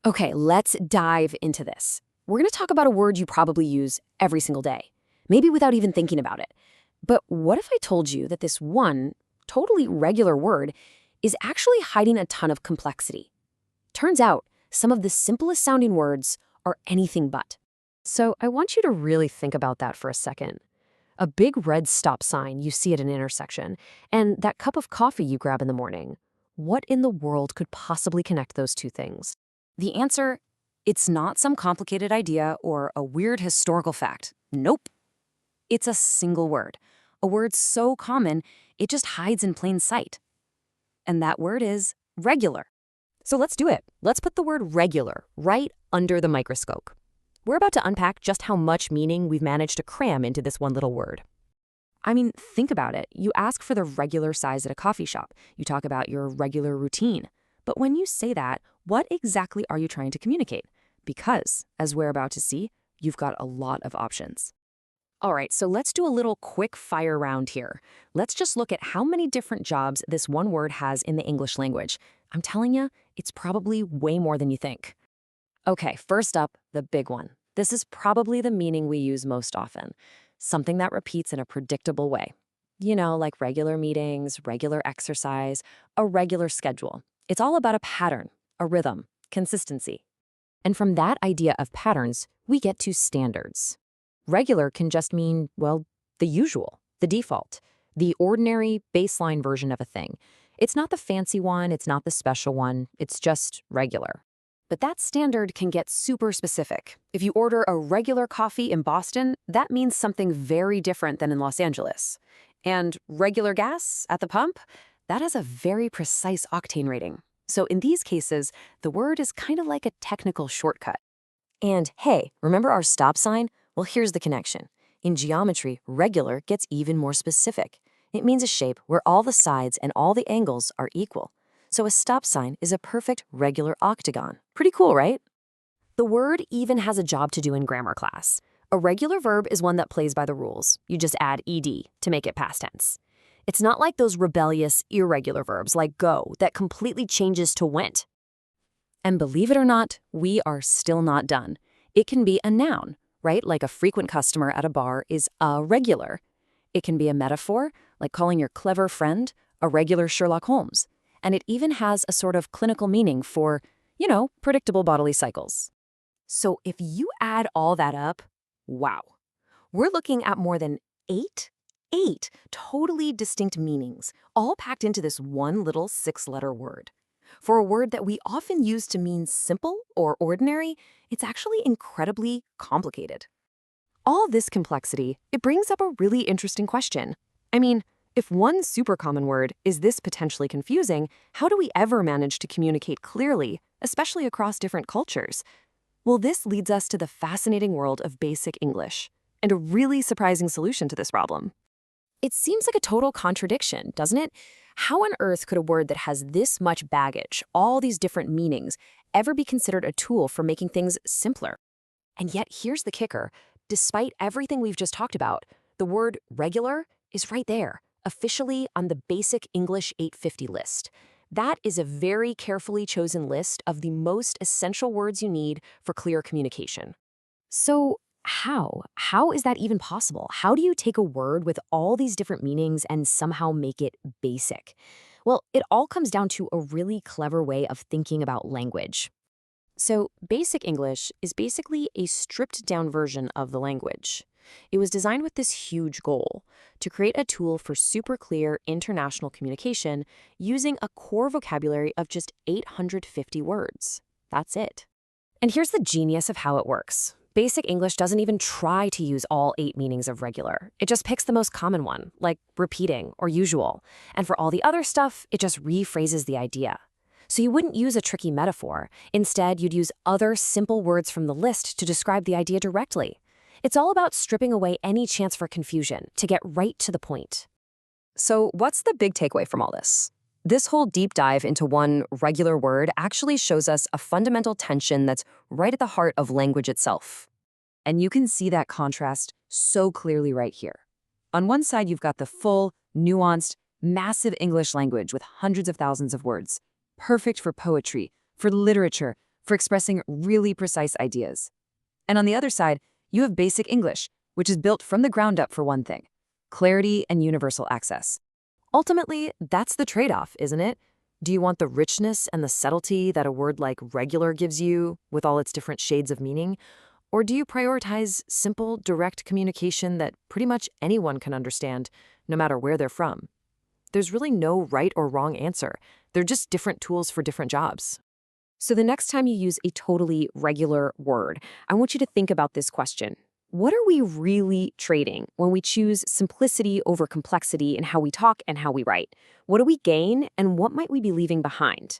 Okay, let's dive into this. We're going to talk about a word you probably use every single day, maybe without even thinking about it. But what if I told you that this one, totally regular word is actually hiding a ton of complexity? Turns out, some of the simplest sounding words are anything but. So I want you to really think about that for a second. A big red stop sign you see at an intersection, and that cup of coffee you grab in the morning. What in the world could possibly connect those two things? The answer, it's not some complicated idea or a weird historical fact. Nope. It's a single word. A word so common, it just hides in plain sight. And that word is regular. So let's do it. Let's put the word regular right under the microscope. We're about to unpack just how much meaning we've managed to cram into this one little word. I mean, think about it. You ask for the regular size at a coffee shop. You talk about your regular routine. But when you say that, what exactly are you trying to communicate? Because, as we're about to see, you've got a lot of options. All right, so let's do a little quick fire round here. Let's just look at how many different jobs this one word has in the English language. I'm telling you, it's probably way more than you think. Okay, first up, the big one. This is probably the meaning we use most often. Something that repeats in a predictable way. You know, like regular meetings, regular exercise, a regular schedule. It's all about a pattern, a rhythm, consistency. And from that idea of patterns, we get to standards. Regular can just mean, well, the usual, the default, the ordinary baseline version of a thing. It's not the fancy one, it's not the special one, it's just regular. But that standard can get super specific. If you order a regular coffee in Boston, that means something very different than in Los Angeles. And regular gas at the pump, that has a very precise octane rating. So in these cases, the word is kind of like a technical shortcut. And hey, remember our stop sign? Well, here's the connection. In geometry, regular gets even more specific. It means a shape where all the sides and all the angles are equal. So a stop sign is a perfect regular octagon. Pretty cool, right? The word even has a job to do in grammar class. A regular verb is one that plays by the rules. You just add ed to make it past tense. It's not like those rebellious, irregular verbs like go that completely changes to went. And believe it or not, we are still not done. It can be a noun, right? Like a frequent customer at a bar is a regular. It can be a metaphor, like calling your clever friend a regular Sherlock Holmes. And it even has a sort of clinical meaning for, predictable bodily cycles. So if you add all that up, wow, we're looking at more than eight totally distinct meanings, all packed into this one little 6-letter word. For a word that we often use to mean simple or ordinary, it's actually incredibly complicated. All this complexity, it brings up a really interesting question. I mean, if one super common word is this potentially confusing, how do we ever manage to communicate clearly, especially across different cultures? Well, this leads us to the fascinating world of basic English, and a really surprising solution to this problem. It seems like a total contradiction, doesn't it? How on earth could a word that has this much baggage, all these different meanings, ever be considered a tool for making things simpler? And yet, here's the kicker. Despite everything we've just talked about, the word regular is right there, officially on the Basic English 850 list. That is a very carefully chosen list of the most essential words you need for clear communication. So, How is that even possible? How do you take a word with all these different meanings and somehow make it basic? Well, it all comes down to a really clever way of thinking about language. So, Basic English is basically a stripped-down version of the language. It was designed with this huge goal, to create a tool for super clear international communication using a core vocabulary of just 850 words. That's it. And here's the genius of how it works. Basic English doesn't even try to use all 8 meanings of regular. It just picks the most common one, like repeating or usual. And for all the other stuff, it just rephrases the idea. So you wouldn't use a tricky metaphor. Instead, you'd use other simple words from the list to describe the idea directly. It's all about stripping away any chance for confusion to get right to the point. So what's the big takeaway from all this? This whole deep dive into one regular word actually shows us a fundamental tension that's right at the heart of language itself. And you can see that contrast so clearly right here. On one side, you've got the full, nuanced, massive English language with hundreds of thousands of words, perfect for poetry, for literature, for expressing really precise ideas. And on the other side, you have basic English, which is built from the ground up for one thing: clarity and universal access. Ultimately, that's the trade-off, isn't it? Do you want the richness and the subtlety that a word like regular gives you, with all its different shades of meaning? Or do you prioritize simple, direct communication that pretty much anyone can understand, no matter where they're from? There's really no right or wrong answer. They're just different tools for different jobs. So the next time you use a totally regular word, I want you to think about this question. What are we really trading when we choose simplicity over complexity in how we talk and how we write? What do we gain, and what might we be leaving behind?